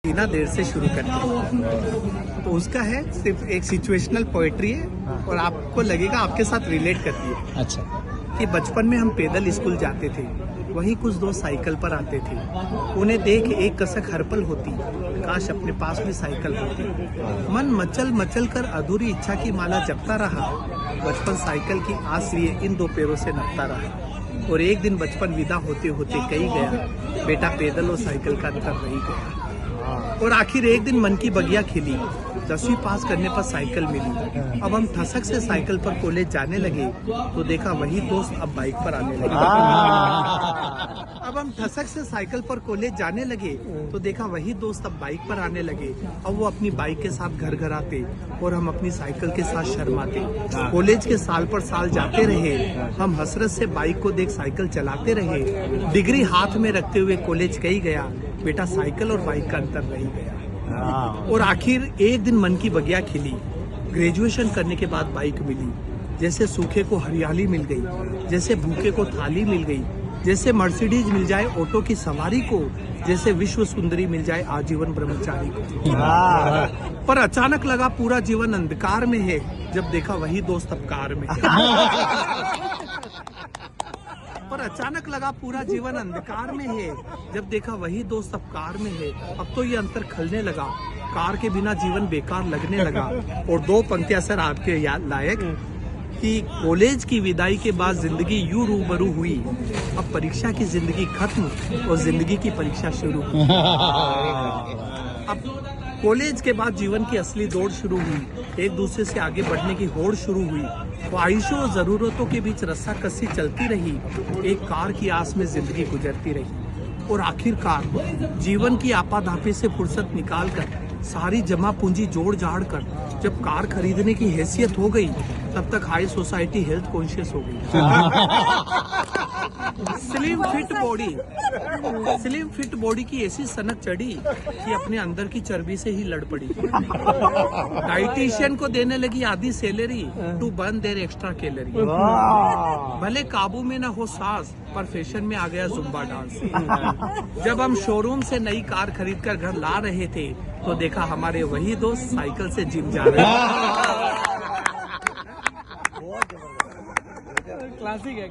इतना देर से शुरू करते हैं तो उसका है सिर्फ एक सिचुएशनल पोएट्री है और आपको लगेगा आपके साथ रिलेट करती है। अच्छा। कि बचपन में हम पैदल स्कूल जाते थे, वहीं कुछ दोस्त साइकिल पर आते थे। उन्हें देख एक कसक हर पल होती, काश अपने पास भी साइकिल होती। मन मचल मचल कर अधूरी इच्छा की माला जपता रहा। बचपन साइकिल की आस लिए इन दो पैरों से नपता रहा। और एक दिन बचपन विदा होते होते कही गया, बेटा पैदल और साइकिल का अंतर रही गया। और आखिर एक दिन मन की बगिया खिली, 10वीं पास करने पर साइकिल मिली। अब हम ठसक से साइकिल पर कॉलेज जाने लगे तो देखा वही दोस्त अब बाइक पर आने लगे। अब हम ठसक से साइकिल पर कॉलेज जाने लगे तो देखा वही दोस्त अब बाइक पर आने लगे। अब वो अपनी बाइक के साथ घर घर आते और हम अपनी साइकिल के साथ शर्माते। कॉलेज के साल पर साल जाते रहे, हम हसरत से बाइक को देख साइकिल चलाते रहे। डिग्री हाथ में रखते हुए कॉलेज कही गया, बेटा साइकिल और बाइक का अंतर रही गया। और आखिर एक दिन मन की बगिया खिली, ग्रेजुएशन करने के बाद बाइक मिली। जैसे सूखे को हरियाली मिल गई, जैसे भूखे को थाली मिल गई, जैसे मर्सिडीज मिल जाए ऑटो की सवारी को, जैसे विश्व सुंदरी मिल जाए आजीवन ब्रह्मचारी को। पर अचानक लगा पूरा जीवन अंधकार में है, जब देखा वही दोस्त अब कार में। पर अचानक लगा पूरा जीवन अंधकार में है, जब देखा वही दोस्त अब कार में है। अब तो ये अंतर खलने लगा, कार के बिना जीवन बेकार लगने लगा। और दो पंक्तियां सर आपके याद लायक कि कॉलेज की विदाई के बाद जिंदगी यूं रूबरू हुई, अब परीक्षा की जिंदगी खत्म और जिंदगी की परीक्षा शुरू। अब कॉलेज के बाद जीवन की असली दौड़ शुरू हुई, एक दूसरे से आगे बढ़ने की होड़ शुरू हुई। ख्वाहिशों और जरूरतों के बीच रस्साकसी चलती रही, एक कार की आस में जिंदगी गुजरती रही। और आखिरकार जीवन की आपाधापी से फुर्सत निकाल कर, सारी जमा पूंजी जोड़ जाड़ कर जब कार खरीदने की हैसियत हो गई, तब तक हाई सोसाइटी हेल्थ कॉन्शियस हो गई। स्लिम फिट बॉडी की ऐसी सनक चढ़ी कि अपने अंदर की चर्बी से ही लड़ पड़ी। डाइटिशियन को देने लगी आधी salary to burn their extra calorie. भले काबू में न हो सांस, पर फैशन में आ गया जुम्बा डांस। जब हम शोरूम से नई कार खरीद कर घर ला रहे थे तो देखा हमारे वही दोस्त साइकिल से जिम जा रहे थे। क्लासिक है।